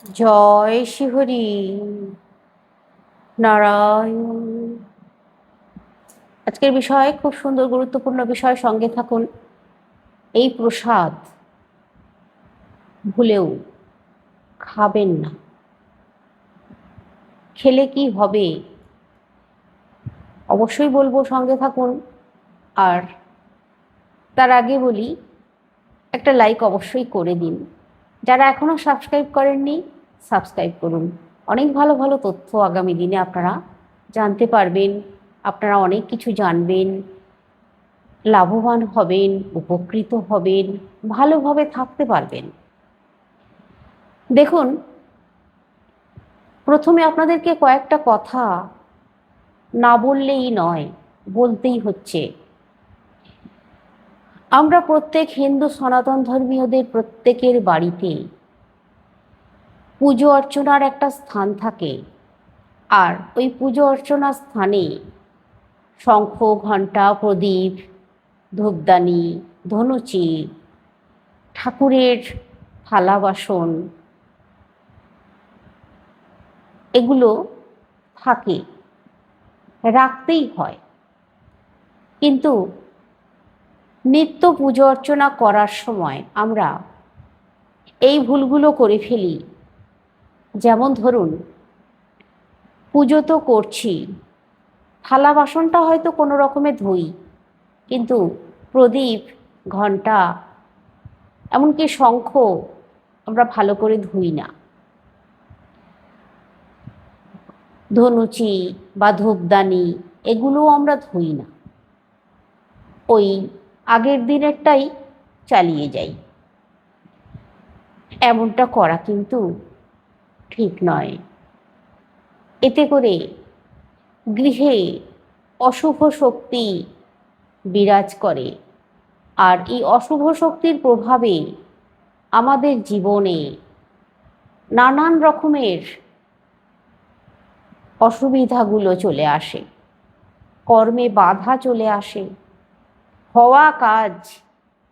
জয় শিহরি নারায়ণ। আজকের বিষয় খুব সুন্দর গুরুত্বপূর্ণ বিষয়, সঙ্গে থাকুন। এই প্রসাদ ভুলেও খাবেন না। খেলে কি হবে অবশ্যই বলবো, সঙ্গে থাকুন। আর তার আগে বলি, একটা লাইক অবশ্যই করে দিন। যারা এখনো সাবস্ক্রাইব করেননি, সাবস্ক্রাইব করুন। অনেক ভালো ভালো তথ্য আগামী দিনে আপনারা জানতে পারবেন। আপনারা অনেক কিছু জানবেন, লাভবান হবেন, উপকৃত হবেন, ভালোভাবে থাকতে পারবেন। দেখুন, প্রথমে আপনাদেরকে কয়েকটা কথা না বললেই নয়, বলতেই হচ্ছে। আমরা প্রত্যেক হিন্দু সনাতন ধর্মীয়দের প্রত্যেকের বাড়িতে পুজো অর্চনার একটা স্থান থাকে। আর ওই পুজো অর্চনার স্থানে শঙ্খ, ঘণ্টা, প্রদীপ, ধূপদানি, ধনুচি, ঠাকুরের থালা বাসন এগুলো থাকে, রাখতেই হয়। কিন্তু নিত্য পুজো অর্চনা করার সময় আমরা এই ভুলগুলো করে ফেলি। যেমন ধরুন, পুজো তো করছি, থালা বাসনটা হয়তো কোনো রকমে ধুই, কিন্তু প্রদীপ, ঘণ্টা, এমনকি শঙ্খ আমরা ভালো করে ধুই না। ধনুচি বা ধূপদানি এগুলোও আমরা ধুই না, ওই আগের দিনেরটাই চালিয়ে যাই। এমনটা করা কিন্তু ঠিক নয়। এতে করে গৃহে অশুভ শক্তি বিরাজ করে। আর এই অশুভ শক্তির প্রভাবে আমাদের জীবনে নানান রকমের অসুবিধাগুলো চলে আসে, কর্মে বাধা চলে আসে, হওয়া কাজ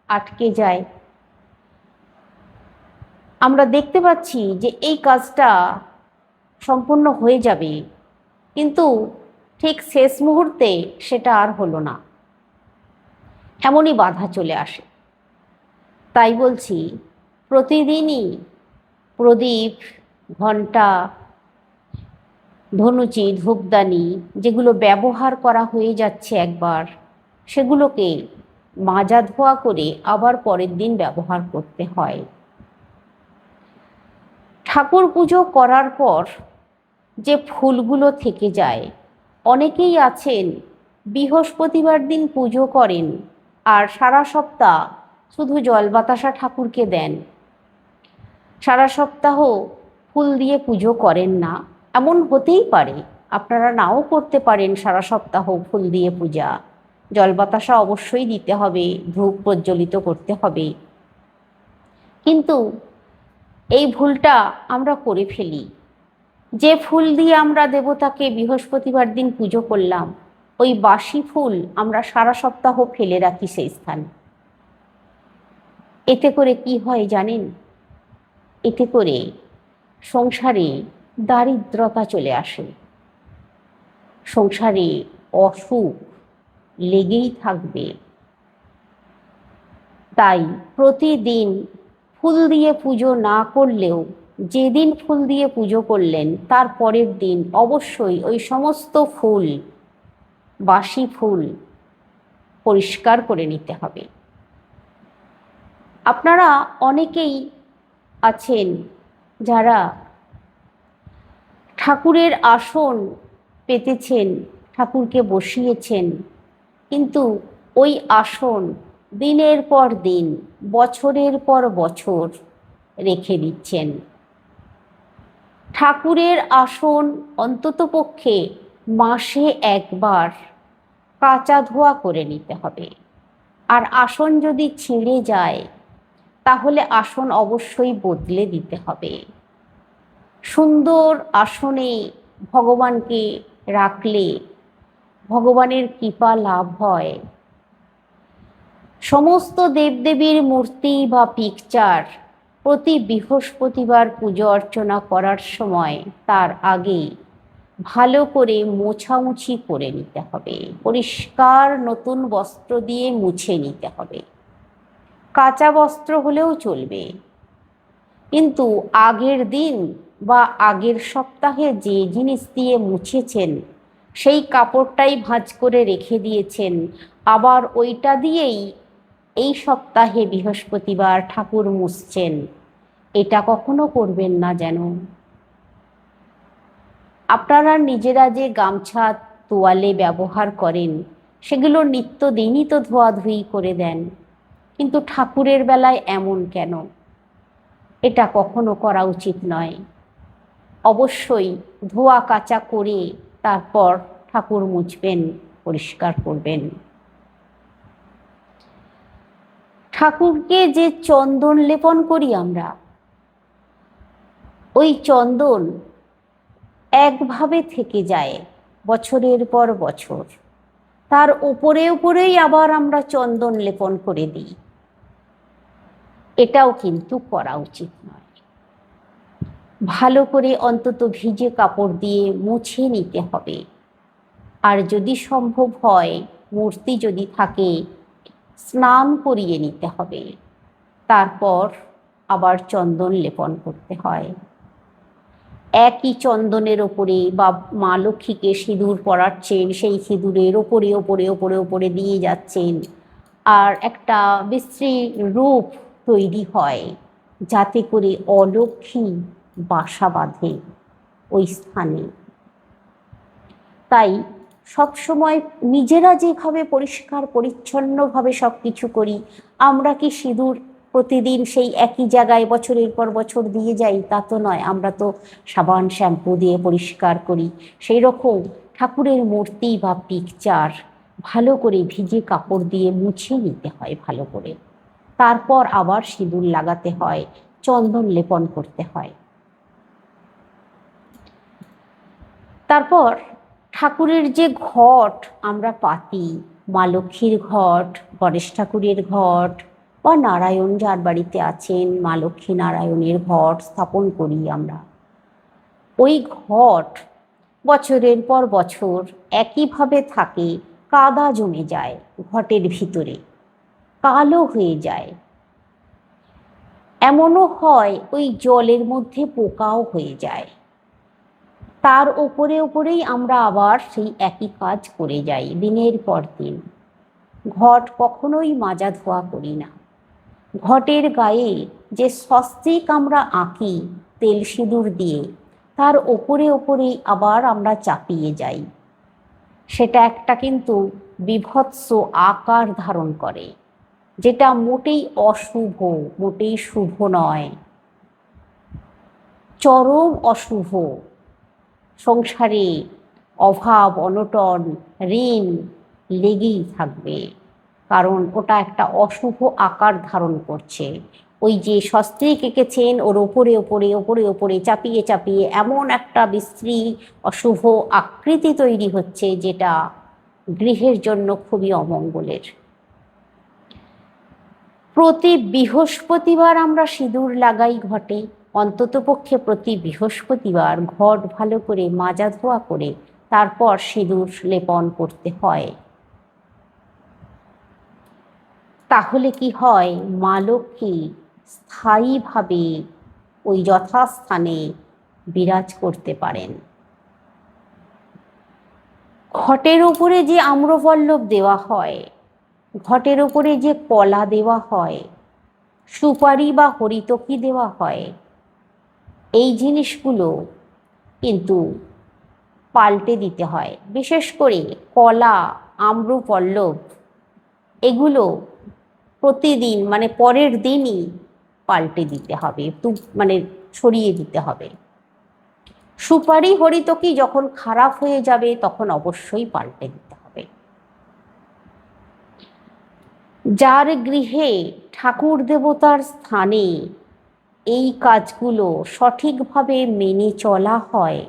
আটকে যায়। আমরা দেখতে পাচ্ছি যে এই কাজটা সম্পূর্ণ হয়ে যাবে, কিন্তু ঠিক শেষ মুহূর্তে সেটা আর হলো না, এমনই বাধা চলে আসে। তাই বলছি, প্রতিদিনই প্রদীপ, ঘণ্টা, ধনুচি, ধূপদানি যেগুলো ব্যবহার করা হয়ে যাচ্ছে একবার, সেগুলোকে মাজা ধোয়া করে আবার পরের দিন ব্যবহার করতে হয়। ঠাকুর পুজো করার পর যে ফুলগুলো থেকে যায়, অনেকেই আছেন বৃহস্পতিবার দিন পুজো করেন আর সারা সপ্তাহ শুধু জল বাতাসা ঠাকুরকে দেন, সারা সপ্তাহ ফুল দিয়ে পুজো করেন না। এমন হতেই পারে, আপনারা নাও করতে পারেন সারা সপ্তাহ ফুল দিয়ে পূজা। জল বাতাসা অবশ্যই দিতে হবে, ধূপ প্রজ্বলিত করতে হবে। কিন্তু এই ভুলটা আমরা করে ফেলি। যে ফুল দিয়ে আমরা দেবতাকে বৃহস্পতিবার দিন পুজো করলাম, ওই বাসি ফুল আমরা সারা সপ্তাহ ফেলে রাখি সেই স্থানে। এতে করে কি হয় জানেন? এতে করে সংসারে দারিদ্রতা চলে আসে, সংসারে অসুখ লেগেই থাকবে। তাই প্রতিদিন ফুল দিয়ে পুজো না করলেও, যেদিন ফুল দিয়ে পুজো করলেন তার পরের দিন অবশ্যই ওই সমস্ত ফুল, বাসি ফুল পরিষ্কার করে নিতে হবে। আপনারা অনেকেই আছেন যারা ঠাকুরের আসন পেতেছেন, ঠাকুরকে বসিয়েছেন, কিন্তু ওই আসন দিনের পর দিন, বছরের পর বছর রেখে দিচ্ছেন। ঠাকুরের আসন অন্ততপক্ষে মাসে একবার কাচা ধোয়া করে নিতে হবে। আর আসন যদি ছিঁড়ে যায়, তাহলে আসন অবশ্যই বদলে দিতে হবে। সুন্দর আসনে ভগবানকে রাখলে ভগবানের কৃপা লাভ হয়। সমস্ত দেবদেবীর মূর্তি বা পিকচার প্রতি বৃহস্পতিবার পুজো অর্চনা করার সময় তার আগে ভালো করে মোছামুছি করে নিতে হবে, পরিষ্কার নতুন বস্ত্র দিয়ে মুছে নিতে হবে। কাঁচা বস্ত্র হলেও চলবে, কিন্তু আগের দিন বা আগের সপ্তাহে যে জিনিস দিয়ে মুছেছেন সেই কাপড়টাই ভাঁজ করে রেখে দিয়েছেন, আবার ওইটা দিয়েই এই সপ্তাহে বৃহস্পতিবার ঠাকুর মুছছেন, এটা কখনো করবেন না যেন। আপনারা নিজেরা যে গামছা তোয়ালে ব্যবহার করেন সেগুলো নিত্যদিনই তো ধোয়াধুয়ি করে দেন, কিন্তু ঠাকুরের বেলায় এমন কেন? এটা কখনো করা উচিত নয়। অবশ্যই ধোয়া কাচা করে তারপর ঠাকুর মুছবেন, পরিষ্কার করবেন। ঠাকুরকে যে চন্দন লেপন করি আমরা, ওই চন্দন একভাবে থেকে যায় বছরের পর বছর, তার উপরে উপরেই আবার আমরা চন্দন লেপন করে দিই। এটাও কিন্তু করা উচিত নয়। ভালো করে অন্তত ভিজে কাপড় দিয়ে মুছে নিতে হবে। আর যদি সম্ভব হয়, মূর্তি যদি থাকে, স্নান করিয়ে নিতে হবে, তারপর আবার চন্দন লেপন করতে হয়। একই চন্দনের ওপরে বা মা লক্ষ্মীকে সিঁদুর পরাচ্ছেন, সেই সিঁদুরের ওপরে ওপরে ওপরে ওপরে দিয়ে যাচ্ছেন, আর একটা বিশ্রী রূপ তৈরি হয় যাতে করে অলক্ষ্মী বাসা বাঁধে ওই স্থানে। তাই সবসময় নিজেরা যেভাবে পরিষ্কার পরিচ্ছন্নভাবে সব কিছু করি, আমরা কি সিঁদুর প্রতিদিন সেই একই জায়গায় বছরের পর বছর দিয়ে যাই? তা তো নয়। আমরা তো সাবান শ্যাম্পু দিয়ে পরিষ্কার করি। সেই রকম ঠাকুরের মূর্তি বা পিকচার ভালো করে ভিজে কাপড় দিয়ে মুছে নিতে হয় ভালো করে, তারপর আবার সিঁদুর লাগাতে হয়, চন্দন লেপন করতে হয়। তারপর ঠাকুরের যে ঘট আমরা পাতি, মা লক্ষ্মীর ঘট, গণেশ ঠাকুরের ঘট, বা নারায়ণ যার বাড়িতে আছেন মা লক্ষ্মী নারায়ণের ঘট স্থাপন করি আমরা, ওই ঘট বছরের পর বছর একইভাবে থাকে, কাদা জমে যায় ঘটের ভিতরে, কালো হয়ে যায়। এমনও হয় ওই জলের মধ্যে পোকাও হয়ে যায়। তার উপরে উপরেই আমরা আবার সেই একই কাজ করে যাই দিনের পর দিন। ঘট কখনোই মাজা ধোয়া করি না। ঘটের গায়ে যে স্বস্তিক আমরা আঁকি তেল সিঁদুর দিয়ে, তার ওপরে ওপরেই আবার আমরা চাপিয়ে যাই। সেটা একটা কিন্তু বীভৎস আকার ধারণ করে, যেটা মোটেই অশুভ, মোটেই শুভ নয়, চরম অশুভ। সংসারে অভাব অনটন ঋণ লেগেই থাকবে, কারণ ওটা একটা অশুভ আকার ধারণ করছে। ওই যে স্বস্তিক এঁকেছেন ওর ওপরে ওপরে ওপরে ওপরে চাপিয়ে চাপিয়ে এমন একটা বিশ্রী অশুভ আকৃতি তৈরি হচ্ছে, যেটা গৃহের জন্য খুবই অমঙ্গলের। প্রতি বৃহস্পতিবার আমরা সিঁদুর লাগাই ঘটে, অন্ততপক্ষে প্রতি বৃহস্পতিবার ঘট ভালো করে মাজা ধোয়া করে তারপর সিঁদুর লেপন করতে হয়। তাহলে কি হয়, মা লক্ষ্মী স্থায়ীভাবে ওই যথাস্থানে বিরাজ করতে পারেন। ঘটের ওপরে যে আম্রপল্লব দেওয়া হয়, ঘটের ওপরে যে কলা দেওয়া হয়, সুপারি বা হরিতকি দেওয়া হয়, এই জিনিসগুলো কিন্তু পাল্টে দিতে হয়। বিশেষ করে কলা, আম্রপল্লব এগুলো প্রতিদিন মানে পরের দিনই পাল্টে দিতে হবে, মানে সরিয়ে দিতে হবে। সুপারি হরিতকি যখন খারাপ হয়ে যাবে তখন অবশ্যই পাল্টে দিতে হবে। যার গৃহে ঠাকুর দেবতার স্থানে এই কাজগুলো সঠিকভাবে মেনে চলা হয়,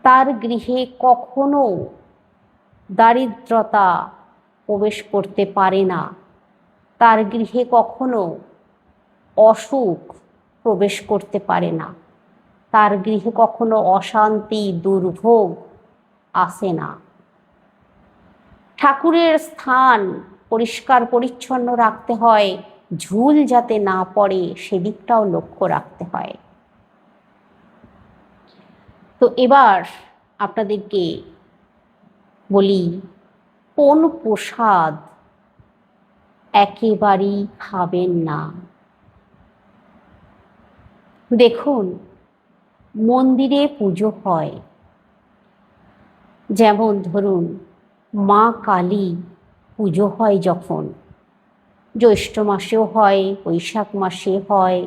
তার গৃহে কখনো দারিদ্রতা প্রবেশ করতে পারে না। তার গৃহে কখনো অসুখ প্রবেশ করতে পারে না, তার গৃহে কখনো অশান্তি দুর্ভোগ আসে না। ঠাকুরের স্থান পরিষ্কার পরিচ্ছন্ন রাখতে হয়, ঝুল যাতে না পড়ে সেদিকটাও লক্ষ্য রাখতে হয়। তো এবার আপনাদেরকে বলি, কোন প্রসাদ একেবারেই খাবেন না। দেখুন, মন্দিরে পুজো হয়, যেমন ধরুন মা কালী পুজো হয় যখন, জ্যৈষ্ঠ মাসেও হয়, বৈশাখ মাসে হয়,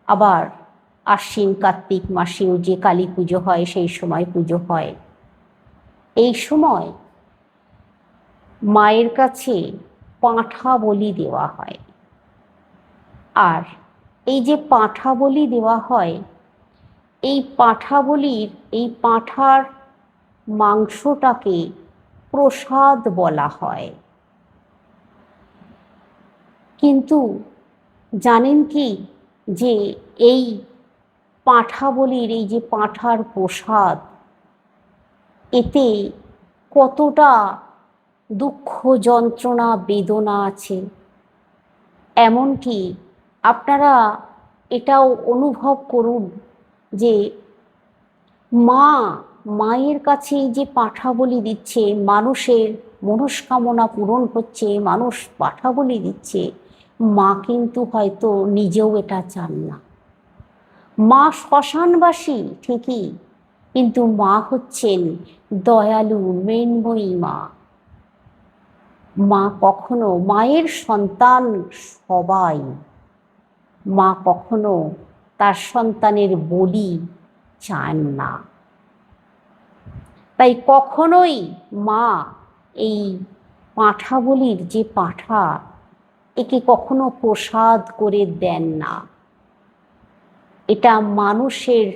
আবার আশ্বিন কার্তিক মাসেও যে কালী পুজো হয় সেই সময় পুজো হয়। এই সময় মায়ের কাছে পাঁঠা বলি দেওয়া হয়। আর এই যে পাঁঠা বলি দেওয়া হয়, এই পাঁঠা বলির এই পাঁঠার মাংসটাকে প্রসাদ বলা হয়। কিন্তু জানেন কি যে এই পাঁঠা বলির এই যে পাঁঠার প্রসাদ, এতে কতটা দুঃখ যন্ত্রণা বেদনা আছে। এমনকি আপনারা এটাও অনুভব করুন যে মায়ের কাছে এই যে পাঁঠা বলি দিচ্ছে, মানুষের মনস্কামনা পূরণ হচ্ছে, মানুষ পাঁঠা বলি দিচ্ছে, মা কিন্তু হয়তো নিজেও এটা চান না। মা শ্মশানবাসী ঠিকই, কিন্তু মা হচ্ছেন দয়ালু মৃন্ময়ী মা। মা কখনো, মায়ের সন্তান সবাই, মা কখনো তার সন্তানের বলি চান না। তাই কখনোই মা এই পাঁঠা বলির যে পাঁঠা, একে কখনো প্রসাদ করে দেন না। এটা মানুষের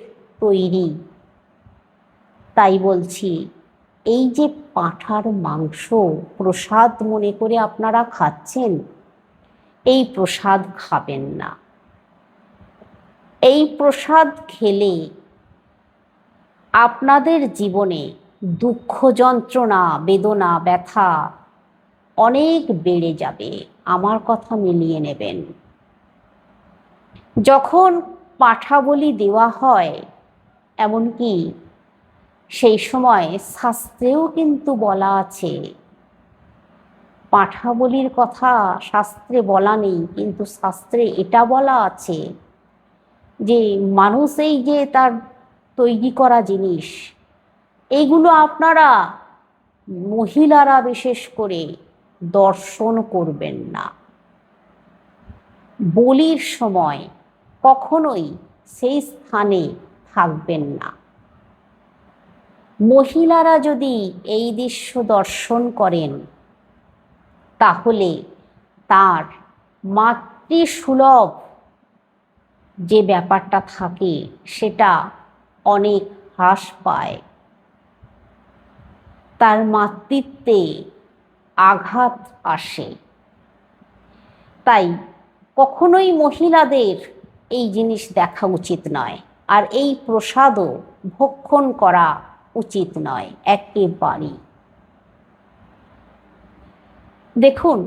তৈরি। তাই বলছি, এই যে পাঁঠার মাংস প্রসাদ মনে করে আপনারা খাচ্ছেন, এই প্রসাদ খাবেন না। এই প্রসাদ খেলে আপনাদের জীবনে দুঃখ যন্ত্রণা বেদনা ব্যথা অনেক বেড়ে যাবে। আমার কথা মিলিয়ে নেবেন। যখন পাঁঠা বলি দেওয়া হয়, এমনকি সেই সময় শাস্ত্রেও কিন্তু বলা আছে, পাঁঠা বলির কথা শাস্ত্রে বলা নেই, কিন্তু শাস্ত্রে এটা বলা আছে যে মানুষ এই যে তার তৈরি করা জিনিস, এইগুলো আপনারা মহিলারা বিশেষ করে দর্শন করবেন না। বলির সময় কখনোই সেই স্থানে থাকবেন না। মহিলারা যদি এই দৃশ্য দর্শন করেন, তাহলে তার মাতৃসুলভ যে ব্যাপারটা থাকে সেটা অনেক হ্রাস পায়, তার মাতৃত্বে আঘাত আসে। তাই কখনোই মহিলাদের এই জিনিস দেখা উচিত নয়, আর এই প্রসাদও ভক্ষণ করা উচিত নয় একেবারেই। দেখুন,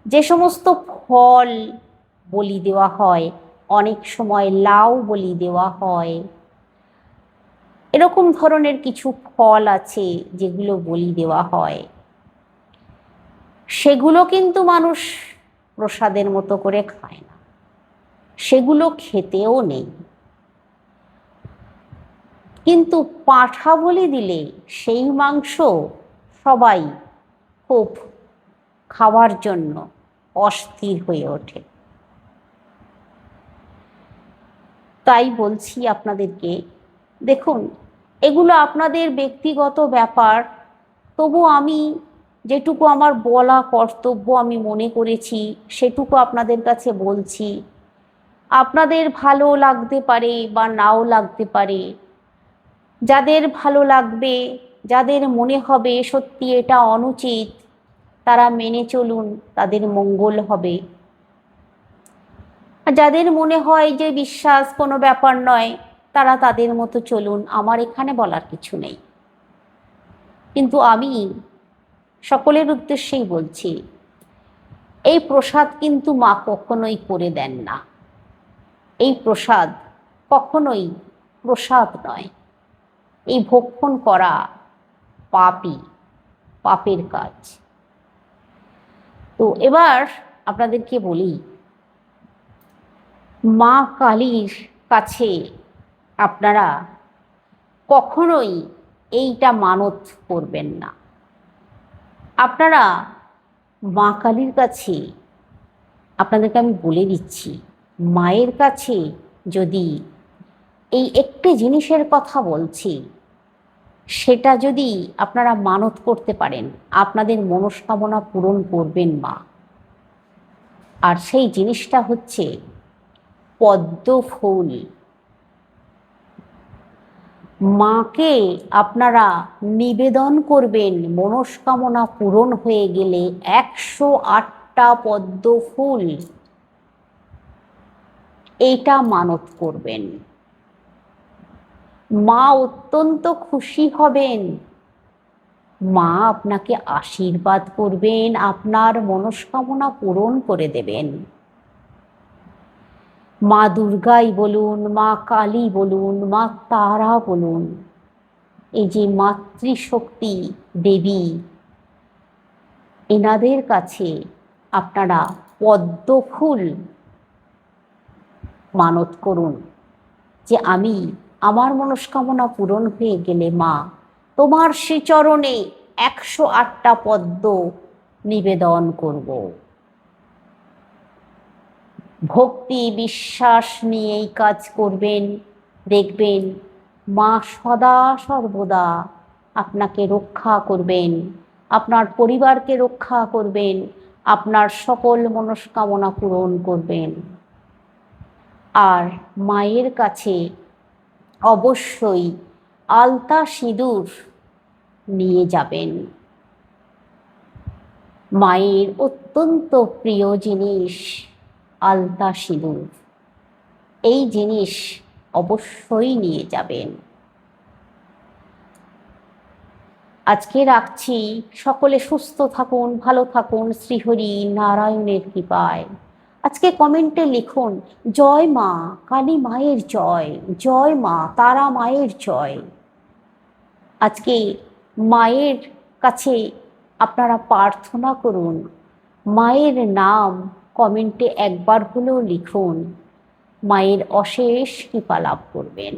যে সমস্ত ফল বলি দেওয়া হয়, অনেক সময় লাউ বলি দেওয়া হয়, এরকম ধরনের কিছু ফল আছে যেগুলো বলি দেওয়া হয়, সেগুলো কিন্তু মানুষ প্রসাদের মতো করে খায় না, সেগুলো খেতেও নেই। কিন্তু পাঁঠা বলি দিলে সেই মাংস সবাই খুব খাওয়ার জন্য অস্থির হয়ে ওঠে। তাই বলছি আপনাদেরকে, দেখুন, এগুলো আপনাদের ব্যক্তিগত ব্যাপার, তবু আমি যেটুকু আমার বলা কর্তব্য আমি মনে করেছি সেটুকু আপনাদের কাছে বলছি। আপনাদের ভালো লাগতে পারে বা নাও লাগতে পারে। যাদের ভালো লাগবে, যাদের মনে হবে সত্যি এটা অনুচিত, তারা মেনে চলুন, তাদের মঙ্গল হবে। আর যাদের মনে হয় যে বিশ্বাস কোনো ব্যাপার নয়, তারা তাদের মতো চলুন, আমার এখানে বলার কিছু নেই। কিন্তু আমি সকলের উদ্দেশ্যেই বলছি, এই প্রসাদ কিন্তু মা কখনোই করে দেন না। এই প্রসাদ কখনোই প্রসাদ নয়। এই ভক্ষণ করা পাপই, পাপের কাজ। তো এবার আপনাদেরকে বলি, মা কালীর কাছে আপনারা কখনোই এইটা মানত করবেন না। আপনারা মা কালীর কাছে, আপনাদেরকে আমি বলে দিচ্ছি, মায়ের কাছে যদি এই একটি জিনিসের কথা বলছি, সেটা যদি আপনারা মানত করতে পারেন, আপনাদের মনস্কামনা পূরণ করবেন মা। আর সেই জিনিসটা হচ্ছে পদ্ম ফুল। মাকে আপনারা নিবেদন করবেন, মনস্কামনা পূরণ হয়ে গেলে 108টা পদ্ম ফুল, এইটা মানত করবেন। মা অত্যন্ত খুশি হবেন, মা আপনাকে আশীর্বাদ করবেন, আপনার মনস্কামনা পূরণ করে দেবেন। মা দুর্গাই বলুন, মা কালী বলুন, মা তারা বলুন, এই যে মাতৃশক্তি দেবী, এনাদের কাছে আপনারা পদ্ম ফুল মানত করুন যে আমি, আমার মনস্কামনা পূরণ হয়ে গেলে মা তোমার শ্রীচরণে 108টা পদ্ম নিবেদন করব। ভক্তি বিশ্বাস নিয়ে এই কাজ করবেন, দেখবেন মা সদা সর্বদা আপনাকে রক্ষা করবেন, আপনার পরিবারকে রক্ষা করবেন, আপনার সকল মনস্কামনা পূরণ করবেন। আর মায়ের কাছে অবশ্যই আলতা সিঁদুর নিয়ে যাবেন। মায়ের অত্যন্ত প্রিয় জিনিস আলতা সিঁদুর, এই জিনিস অবশ্যই নিয়ে যাবেন। আজকে রাখছি, সকলে সুস্থ থাকুন, ভালো থাকুন, শ্রীহরি নারায়ণের কৃপায়। আজকে কমেন্টে লিখুন, জয় মা কালী মায়ের জয়, জয় মা তারা মায়ের জয়। আজকে মায়ের কাছে আপনারা প্রার্থনা করুন, মায়ের নাম কমেন্টে একবার হলেও লিখুন, মায়ের অশেষ কৃপা লাভ করবেন।